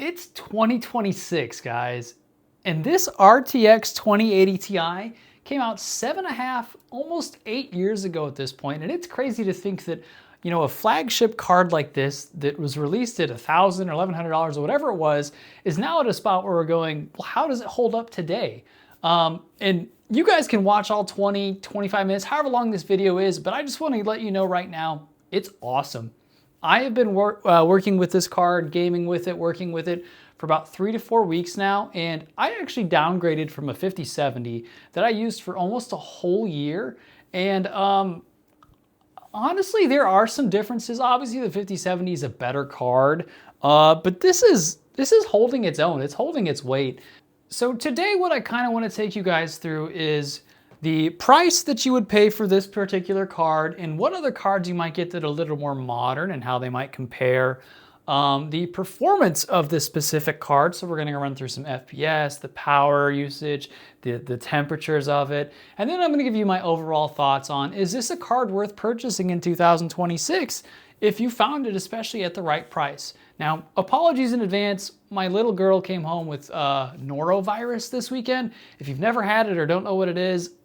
It's 2026, guys, and this RTX 2080 Ti came out 7.5, almost 8 years ago at this point, and it's crazy to think that, you know, a flagship card like this that was released at $1,000 or $1,100 or whatever it was, is now at a spot where we're going, well, how does it hold up today? And you guys can watch all 20, 25 minutes, however long this video is, but I just want to let you know right now, it's awesome. I have been working with this card, gaming with it, working with it for about 3 to 4 weeks now, and I actually downgraded from a 5070 that I used for almost a whole year. And honestly, there are some differences. Obviously, the 5070 is a better card, but this is holding its own. It's holding its weight. So today, what I kind of want to take you guys through is the price that you would pay for this particular card and what other cards you might get that are a little more modern and how they might compare. The performance of this specific card. So we're going to run through some FPS, the power usage, the temperatures of it. And then I'm going to give you my overall thoughts on, is this a card worth purchasing in 2026 if you found it, especially at the right price? Now, apologies in advance. My little girl came home with norovirus this weekend. If you've never had it or don't know what it is,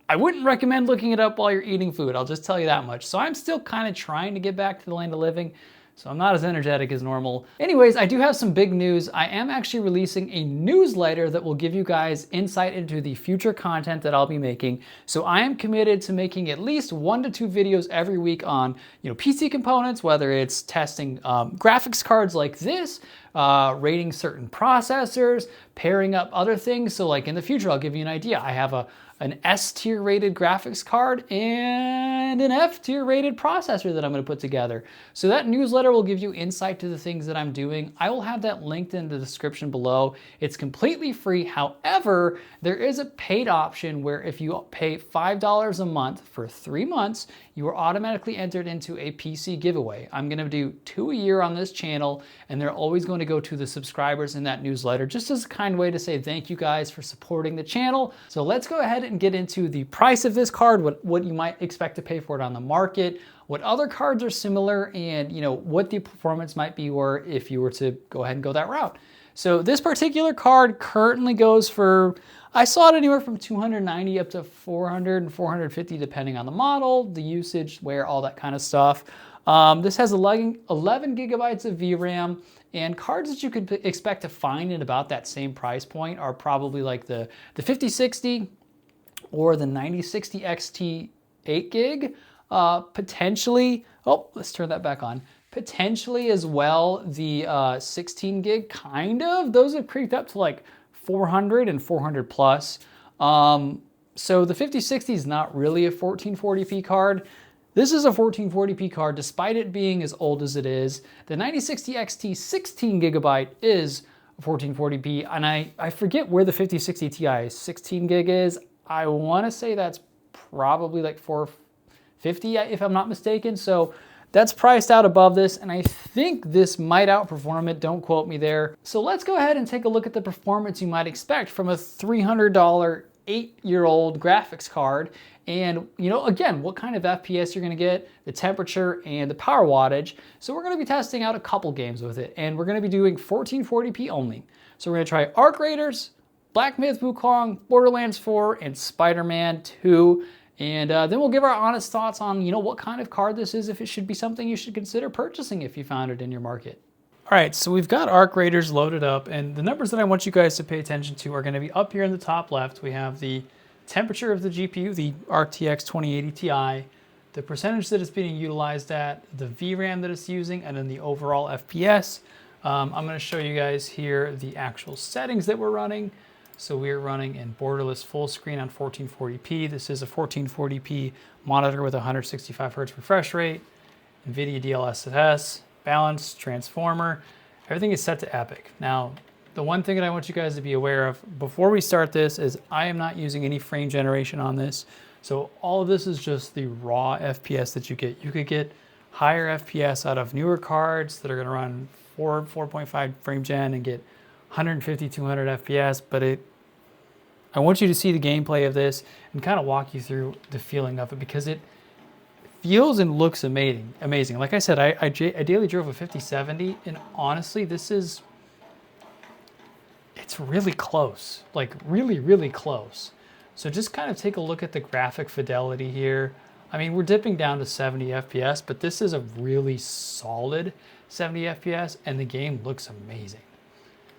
I wouldn't recommend looking it up while you're eating food. I'll just tell you that much. So I'm still kind of trying to get back to the land of living. So I'm not as energetic as normal. Anyways, I do have some big news. I am actually releasing a newsletter that will give you guys insight into the future content that I'll be making. So I am committed to making at least 1 to 2 videos every week on, PC components, whether it's testing graphics cards like this, rating certain processors, pairing up other things. So like in the future, I'll give you an idea. I have an S tier rated graphics card and an F tier rated processor that I'm going to put together. So that newsletter will give you insight to the things that I'm doing. I will have that linked in the description below. It's completely free. However, there is a paid option where if you pay $5 a month for 3 months, you are automatically entered into a PC giveaway. I'm going to do 2 a year on this channel, and they're always going to go to the subscribers in that newsletter, just as a kind way to say thank you guys for supporting the channel. So let's go ahead and get into the price of this card, what you might expect to pay for it on the market, what other cards are similar, and what the performance might be or if you were to go ahead and go that route. So this particular card currently goes for, I saw it anywhere from $290 up to $400 and $450 depending on the model, the usage, wear, all that kind of stuff. This has 11 gigabytes of VRAM, and cards that you could expect to find in about that same price point are probably like the 5060 or the 9060 XT 8 gig, potentially, let's turn that back on. Potentially as well, the 16 gig, kind of. Those have creeped up to like 400 and 400 plus. So the 5060 is not really a 1440p card. This is a 1440p card, despite it being as old as it is. The 9060 XT 16 gigabyte is 1440p, and I forget where the 5060 Ti 16 gig is. I want to say that's probably like 450 if I'm not mistaken. So that's priced out above this, and I think this might outperform it. Don't quote me there. So let's go ahead and take a look at the performance you might expect from a $300 8-year-old graphics card. And again, what kind of FPS you're gonna get, the temperature, and the power wattage. So we're gonna be testing out a couple games with it, and we're gonna be doing 1440p only. So we're gonna try Arc Raiders, Black Myth Wukong, Borderlands 4, and Spider-Man 2. And then we'll give our honest thoughts on, what kind of card this is, if it should be something you should consider purchasing if you found it in your market. All right, so we've got Arc Raiders loaded up, and the numbers that I want you guys to pay attention to are going to be up here in the top left. We have the temperature of the GPU, the RTX 2080 Ti, the percentage that it's being utilized at, the VRAM that it's using, and then the overall FPS. I'm going to show you guys here the actual settings that we're running. So we're running in borderless full screen on 1440p. This is a 1440p monitor with 165 Hz refresh rate, NVIDIA DLSS, balance, transformer. Everything is set to epic. Now, the one thing that I want you guys to be aware of before we start this is I am not using any frame generation on this. So all of this is just the raw FPS that you get. You could get higher FPS out of newer cards that are gonna run 4.5 frame gen and get 150, 200 FPS, but I want you to see the gameplay of this and kind of walk you through the feeling of it, because it feels and looks amazing. Like I said, I daily drove a 5070, and honestly, this is it's really close, like really, really close. So just kind of take a look at the graphic fidelity here. I mean, we're dipping down to 70 FPS, but this is a really solid 70 FPS, and the game looks amazing.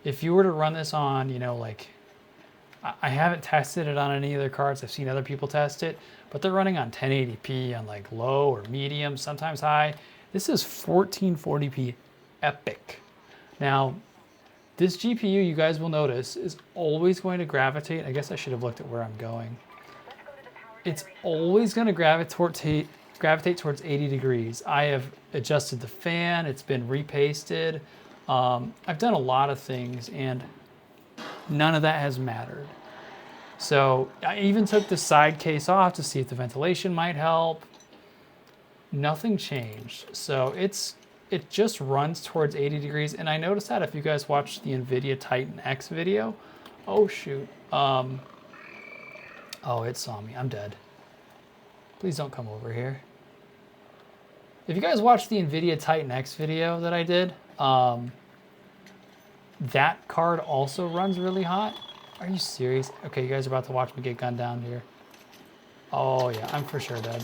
If you were to run this on, you know, like, I haven't tested it on any other cards. I've seen other people test it, but they're running on 1080p on like low or medium, sometimes high. This is 1440p epic. Now, this GPU, you guys will notice, is always going to gravitate. I guess I should have looked at where I'm going. It's always going to gravitate towards 80 degrees. I have adjusted the fan. It's been repasted. I've done a lot of things, and none of that has mattered. So I even took the side case off to see if the ventilation might help. Nothing changed. So it just runs towards 80 degrees. And I noticed that if you guys watch the NVIDIA Titan X video. Oh, shoot. Oh, it saw me. I'm dead. Please don't come over here. If you guys watched the NVIDIA Titan X video that I did, that card also runs really hot. Are you serious? Okay, you guys are about to watch me get gunned down here. Oh yeah, I'm for sure dead.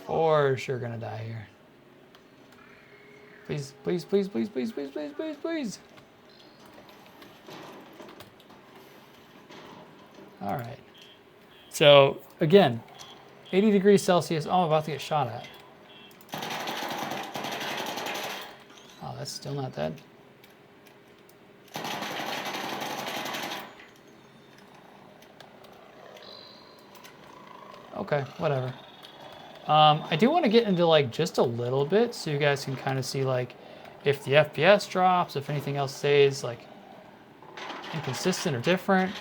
For sure gonna die here. Please, please, please, please, please, please, please, please, please. All right. So again, 80 degrees Celsius. Oh, I'm about to get shot at. Oh, that's still not dead. Okay, whatever. I do want to get into like just a little bit so you guys can kind of see like if the FPS drops, if anything else stays like inconsistent or different.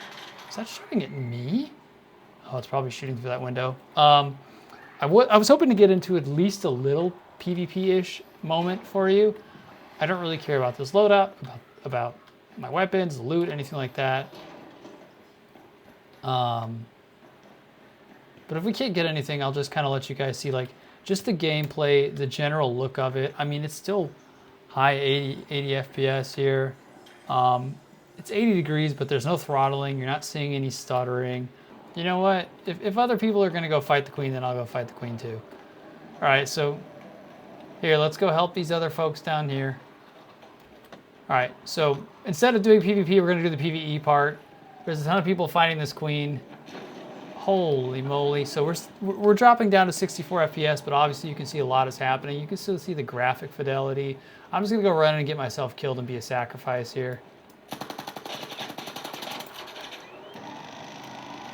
Is that shooting at me? Oh, it's probably shooting through that window. I was hoping to get into at least a little PvP-ish moment for you. I don't really care about this loadout, about my weapons, the loot, anything like that. But if we can't get anything, I'll just kind of let you guys see like just the gameplay, the general look of it. I mean, it's still high 80 FPS here. It's 80 degrees, but there's no throttling. You're not seeing any stuttering. You know what? If other people are going to go fight the queen, then I'll go fight the queen too. All right, so here, let's go help these other folks down here. All right, so instead of doing PvP, we're going to do the PvE part. There's a ton of people fighting this queen. Holy moly. So we're dropping down to 64 FPS, but obviously you can see a lot is happening. You can still see the graphic fidelity. I'm just going to go run and get myself killed and be a sacrifice here.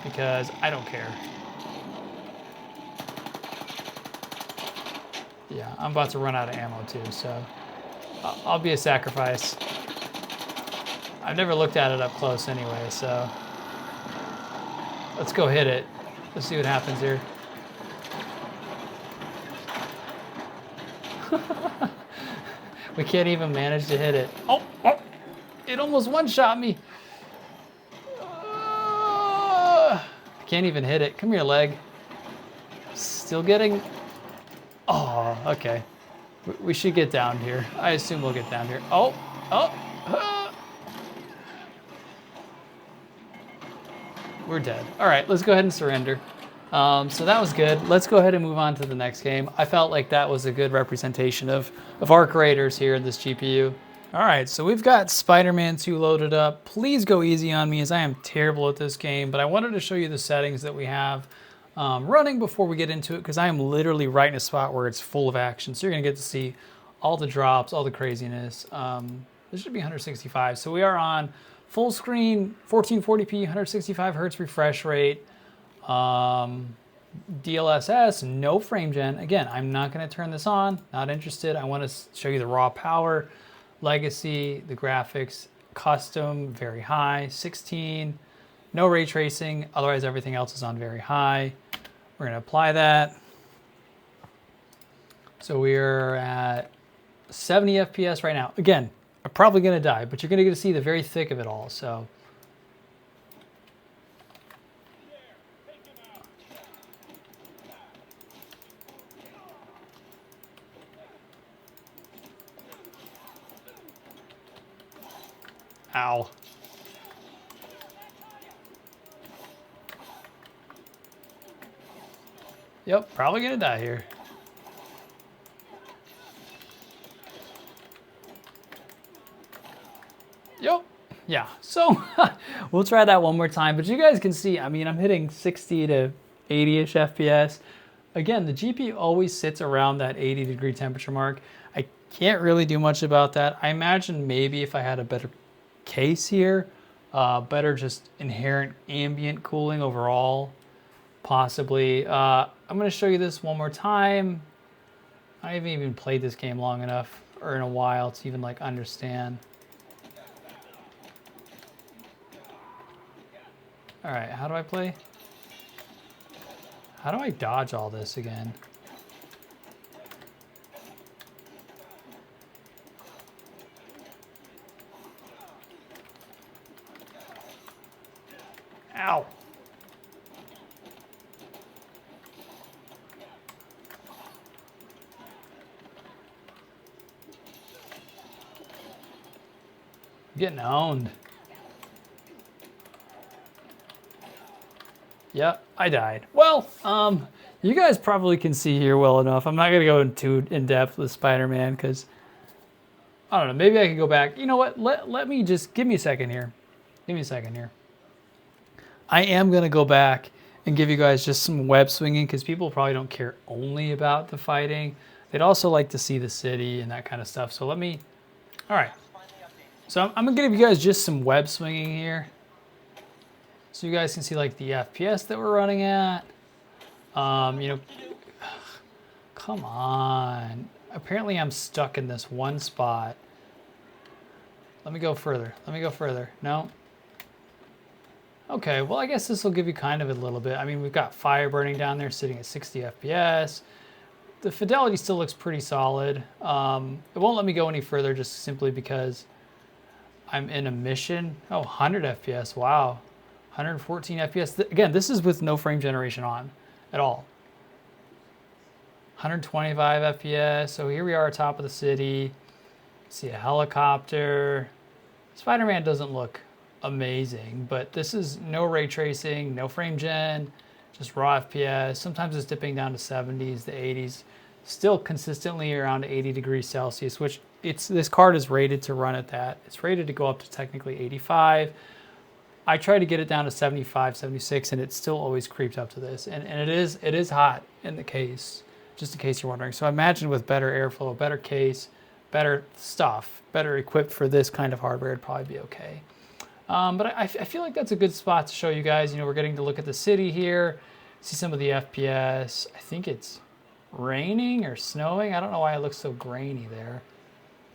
Because I don't care. Yeah, I'm about to run out of ammo too, so I'll be a sacrifice. I've never looked at it up close anyway, so let's go hit it. Let's see what happens here. We can't even manage to hit it. Oh, it almost one-shot me. I can't even hit it. Come here, leg. Still getting... Oh, okay. We should get down here. I assume we'll get down here. Oh. We're dead. All right, let's go ahead and surrender. So that was good. Let's go ahead and move on to the next game. I felt like that was a good representation of our creators here in this GPU. All right, so we've got Spider-Man 2 loaded up. Please go easy on me as I am terrible at this game, but I wanted to show you the settings that we have running before we get into it because I am literally right in a spot where it's full of action. So you're gonna get to see all the drops, all the craziness. This should be 165. So we are on full screen, 1440p, 165 hertz refresh rate. DLSS, no frame gen. Again, I'm not going to turn this on. Not interested. I want to show you the raw power, legacy, the graphics, custom, very high, 16. No ray tracing. Otherwise, everything else is on very high. We're going to apply that. So we're at 70 FPS right now. Again, I'm probably going to die, but you're going to get to see the very thick of it all. So Ow. Yep, probably gonna die here. Yep. Yeah, so we'll try that one more time, but you guys can see, I mean, I'm hitting 60 to 80-ish FPS. Again, the GPU always sits around that 80-degree temperature mark. I can't really do much about that. I imagine maybe if I had a better case here, better just inherent ambient cooling overall, possibly. I'm gonna show you this one more time. I haven't even played this game long enough or in a while to even like understand. All right, how do I play? How do I dodge all this again? Ow. I'm getting owned. Yep, I died. Well, you guys probably can see here well enough. I'm not gonna go too in depth with Spider-Man because I don't know. Maybe I can go back. You know what? Let me just give me a second here. Give me a second here. I am gonna go back and give you guys just some web swinging because people probably don't care only about the fighting. They'd also like to see the city and that kind of stuff. So let me. All right. So I'm gonna give you guys just some web swinging here. So you guys can see like the FPS that we're running at. You know, come on. Apparently I'm stuck in this one spot. Let me go further. Let me go further. No. Okay, well I guess this will give you kind of a little bit. I mean, we've got fire burning down there sitting at 60 FPS. The fidelity still looks pretty solid. It won't let me go any further just simply because I'm in a mission. Oh, 100 FPS, wow. 114 FPS. Again, this is with no frame generation on at all. 125 FPS. So here we are atop of the city. See a helicopter. Spider-Man doesn't look amazing, but this is no ray tracing, no frame gen, just raw FPS. Sometimes it's dipping down to 70s, the 80s. Still consistently around 80 degrees Celsius, which this card is rated to run at that. It's rated to go up to technically 85. I try to get it down to 75, 76, and it still always creeps up to this. And it is hot in the case, just in case you're wondering. So I imagine with better airflow, better case, better stuff, better equipped for this kind of hardware, it'd probably be okay. But I feel like that's a good spot to show you guys. You know, we're getting to look at the city here, see some of the FPS. I think it's raining or snowing. I don't know why it looks so grainy there.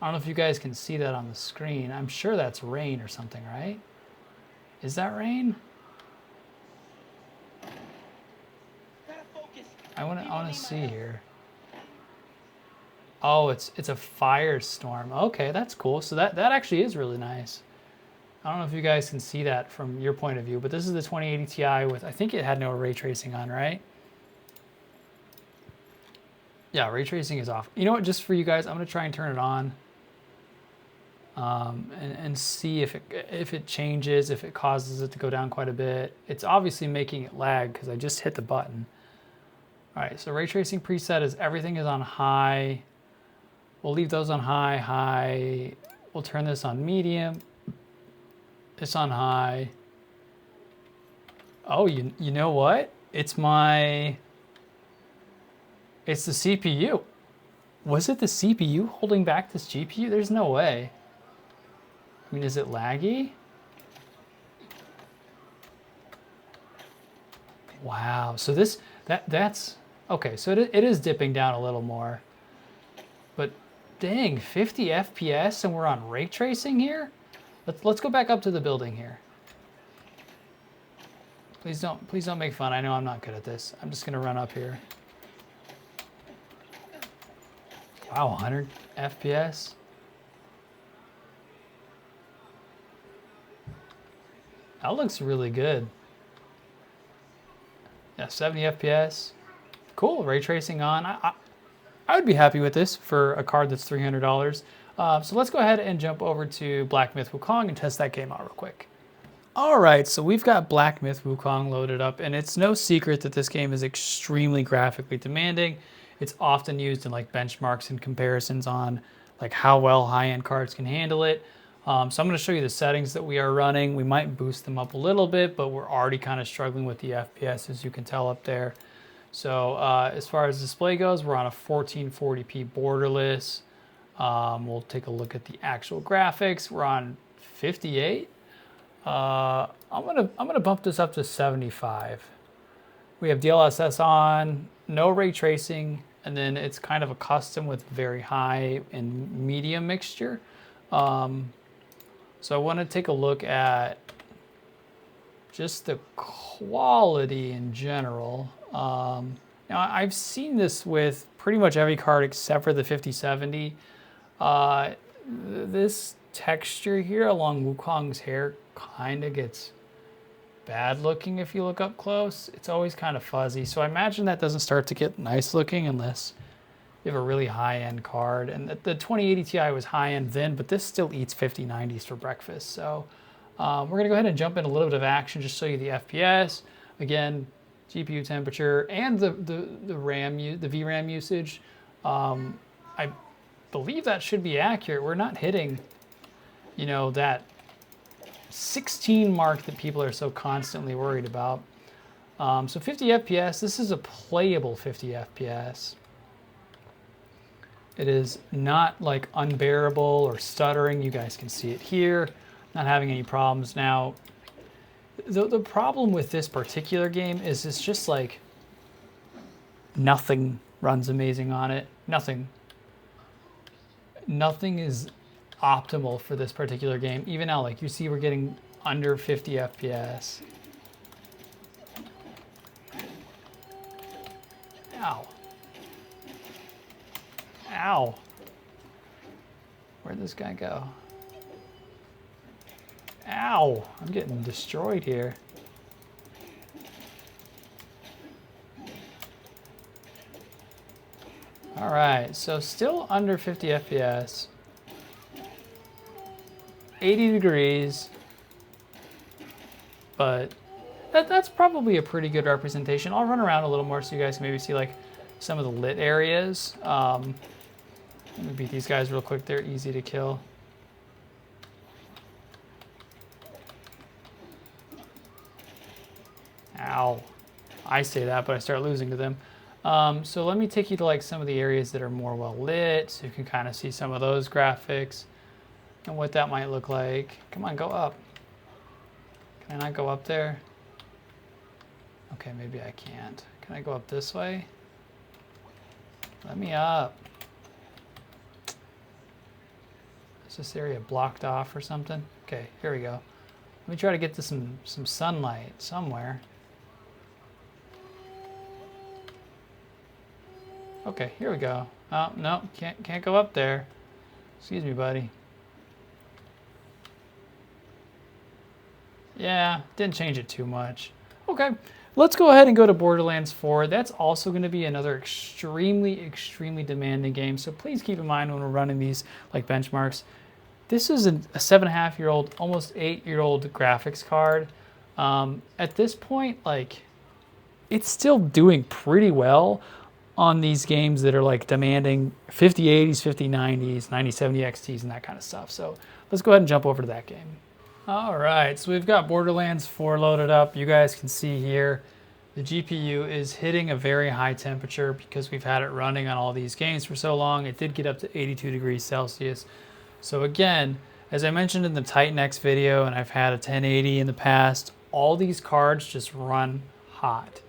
I don't know if you guys can see that on the screen. I'm sure that's rain or something, right? Is that rain? I want to see here. Oh, it's a firestorm. Okay, that's cool. So that actually is really nice. I don't know if you guys can see that from your point of view, but this is the 2080 Ti with, I think it had no ray tracing on, right? Yeah, ray tracing is off. You know what, just for you guys, I'm gonna try and turn it on and see if it changes, if it causes it to go down quite a bit. It's obviously making it lag because I just hit the button. All right, so ray tracing preset is everything is on high. We'll leave those on high. We'll turn this on medium. It's on high. Oh, you know what? It's the CPU. Was it the CPU holding back this GPU? There's no way. I mean, is it laggy? Wow, so that's okay, so it is dipping down a little more. But dang, 50 FPS and we're on ray tracing here? Let's go back up to the building here. Please don't make fun. I know I'm not good at this. I'm just gonna run up here. Wow, 100 FPS. That looks really good. Yeah, 70 FPS. Cool, ray tracing on. I would be happy with this for a card that's $300. So let's go ahead and jump over to Black Myth Wukong and test that game out real quick. All right, so we've got Black Myth Wukong loaded up, and it's no secret that this game is extremely graphically demanding. It's often used in like benchmarks and comparisons on like how well high-end cards can handle it. So I'm going to show you the settings that we are running. We might boost them up a little bit, but we're already kind of struggling with the FPS, as you can tell up there. So as far as display goes, we're on a 1440p borderless. We'll take a look at the actual graphics. We're on 58. I'm gonna bump this up to 75. We have DLSS on, no ray tracing, and then it's kind of a custom with very high and medium mixture. So I want to take a look at just the quality in general. Now I've seen this with pretty much every card except for the 5070. This texture here along Wukong's hair kind of gets bad looking if you look up close. It's always kind of fuzzy. So I imagine that doesn't start to get nice looking unless you have a really high-end card. And the 2080 Ti was high-end then, but this still eats 5090s for breakfast. So we're going to go ahead and jump in a little bit of action, just show you the FPS. Again, GPU temperature and the RAM, the VRAM usage. I believe that should be accurate. We're not hitting, you know, that 16 mark that people are so constantly worried about. So 50 FPS, this is a playable 50 FPS. It is not like unbearable or stuttering. You guys can see it here, not having any problems. Now, the problem with this particular game is it's just like nothing runs amazing on it. Nothing is optimal for this particular game. Even now, like you see, we're getting under 50 FPS. Ow. Ow. Where'd this guy go? Ow. I'm getting destroyed here. All right, so still under 50 FPS. 80 degrees. But that's probably a pretty good representation. I'll run around a little more so you guys can maybe see like some of the lit areas. Let me beat these guys real quick. They're easy to kill. Ow. I say that, but I start losing to them. So let me take you to like some of the areas that are more well lit so you can kind of see some of those graphics and what that might look like. Come on, go up. Can I not go up there? Okay, maybe I can't. Can I go up this way? Let me up. Is this area blocked off or something? Okay, here we go. Let me try to get to some sunlight somewhere. Okay, here we go. Oh, no, can't go up there. Excuse me, buddy. Yeah, didn't change it too much. Okay, let's go ahead and go to Borderlands 4. That's also going to be another extremely demanding game. So please keep in mind when we're running these like benchmarks. This is a 7.5-year-old, almost 8-year-old graphics card. At this point, like, it's still doing pretty well on these games that are like demanding 5080s, 5090s, 9070 XTs, and that kind of stuff. So let's go ahead and jump over to that game. All right, so we've got Borderlands 4 loaded up. You guys can see here the GPU is hitting a very high temperature because we've had it running on all these games for so long. It did get up to 82 degrees Celsius. So again, as I mentioned in the Titan X video, and I've had a 1080 in the past, all these cards just run hot.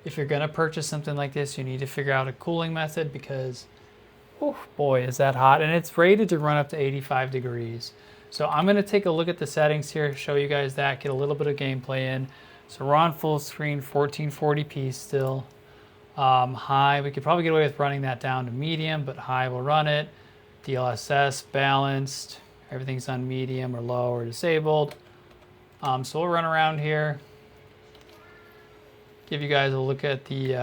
If you're gonna purchase something like this, you need to figure out a cooling method because, oh boy, is that hot. And it's rated to run up to 85 degrees. So I'm gonna take a look at the settings here, show you guys that, get a little bit of gameplay in. So we're on full screen, 1440p still. High, we could probably get away with running that down to medium, but high will run it. DLSS balanced, everything's on medium or low or disabled. So we'll run around here, give you guys a look at the,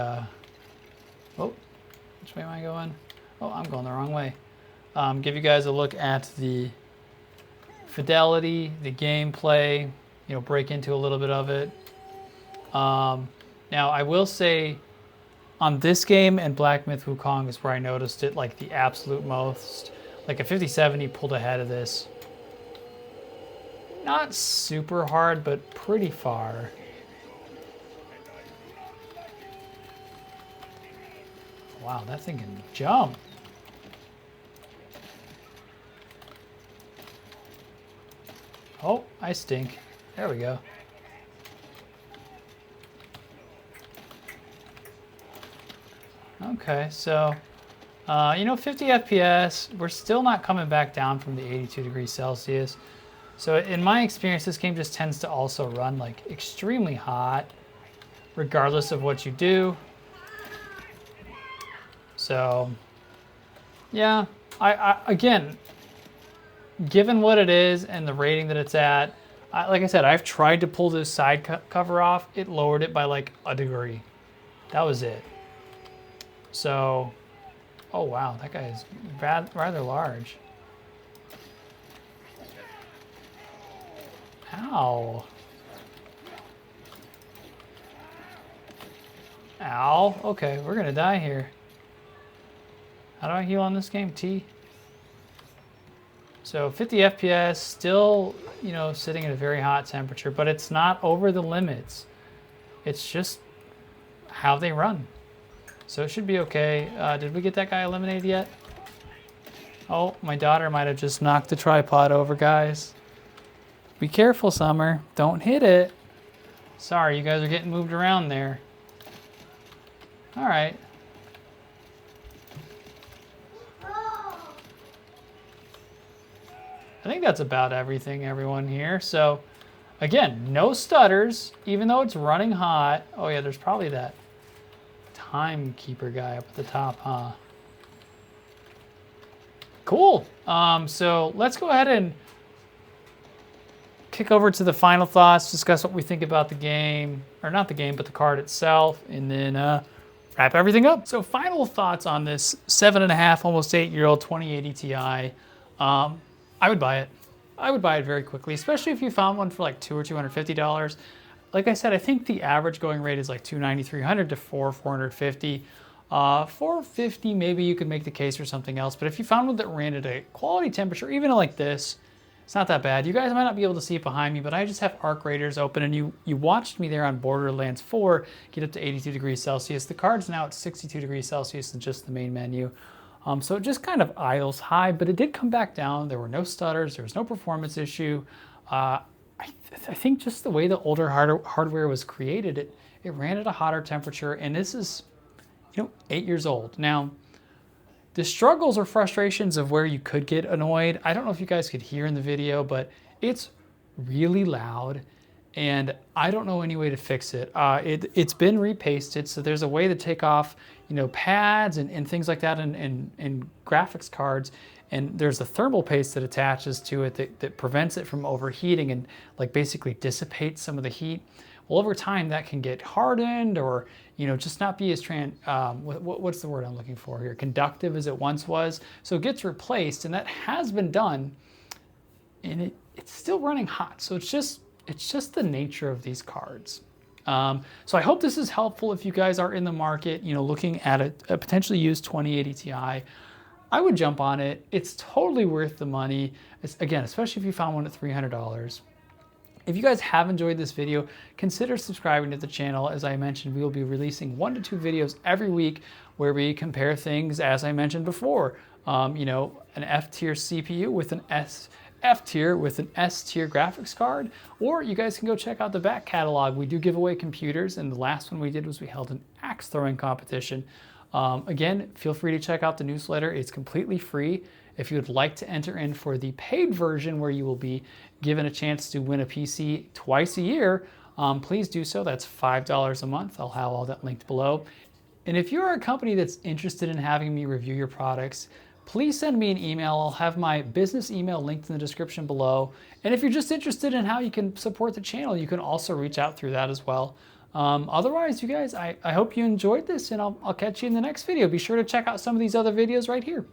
oh, which way am I going? Oh, I'm going the wrong way. give you guys a look at the fidelity, the gameplay, you know, break into a little bit of it. Now I will say on this game and Black Myth Wukong is where I noticed it like the absolute most. Like a 5070 pulled ahead of this. Not super hard, but pretty far. Wow, that thing can jump. Oh, I stink. There we go. Okay, so, you know, 50 FPS, we're still not coming back down from the 82 degrees Celsius. So in my experience, this game just tends to also run like extremely hot, regardless of what you do. So, yeah, I again, given what it is and the rating that it's at, like I said, I've tried to pull this side cover off. It lowered it by like a degree. That was it. So, oh wow, that guy is rather large. Ow. Ow. Okay, we're gonna die here. How do I heal on this game? T. So 50 FPS, still, you know, sitting at a very hot temperature, but it's not over the limits. It's just how they run. So it should be okay. Did we get that guy eliminated yet? Oh, my daughter might have just knocked the tripod over, guys. Be careful, Summer. Don't hit it. Sorry, you guys are getting moved around there. All right. I think that's about everything, everyone here. So, again, no stutters, even though it's running hot. Oh yeah, there's probably that timekeeper guy up at the top, huh? Cool. So let's go ahead and kick over to the final thoughts, discuss what we think about the game, or not the game, but the card itself, and then wrap everything up. So final thoughts on this 7.5, almost 8-year-old 2080 Ti. I would buy it. I would buy it very quickly, especially if you found one for like $200 or $250. Like I said, I think the average going rate is like $290, $300 to $450. $450, maybe you could make the case for something else, but if you found one that ran at a quality temperature, even like this, it's not that bad. You guys might not be able to see it behind me, but I just have arc radars open, and you watched me there on Borderlands 4 get up to 82 degrees Celsius. The card's now at 62 degrees Celsius in just the main menu. So it just kind of idles high, but it did come back down. There were no stutters. There was no performance issue. I think just the way the older hardware was created, it ran at a hotter temperature, and this is, 8 years old. Now, the struggles or frustrations of where you could get annoyed, I don't know if you guys could hear in the video, but it's really loud, and I don't know any way to fix it. It's been repasted, so there's a way to take off, pads and things like that and graphics cards, and there's a thermal paste that attaches to it that prevents it from overheating and like basically dissipates some of the heat. Well, over time that can get hardened or just not be as what's the word I'm looking for here? Conductive as it once was. So it gets replaced, and that has been done, and it's still running hot. So it's just the nature of these cards. So I hope this is helpful if you guys are in the market, looking at a potentially used 2080 Ti. I would jump on it. It's totally worth the money. Again, especially if you found one at $300. If you guys have enjoyed this video, consider subscribing to the channel. As I mentioned, we will be releasing 1 to 2 videos every week where we compare things, as I mentioned before. An F-tier CPU with an F-tier with an S-tier graphics card, or you guys can go check out the back catalog. We do give away computers, and the last one we did was we held an axe throwing competition. Again, feel free to check out the newsletter. It's completely free. If you would like to enter in for the paid version where you will be given a chance to win a PC twice a year, please do so. That's $5 a month. I'll have all that linked below. And if you're a company that's interested in having me review your products, please send me an email. I'll have my business email linked in the description below. And if you're just interested in how you can support the channel, you can also reach out through that as well. Otherwise, you guys, I hope you enjoyed this, and I'll catch you in the next video. Be sure to check out some of these other videos right here.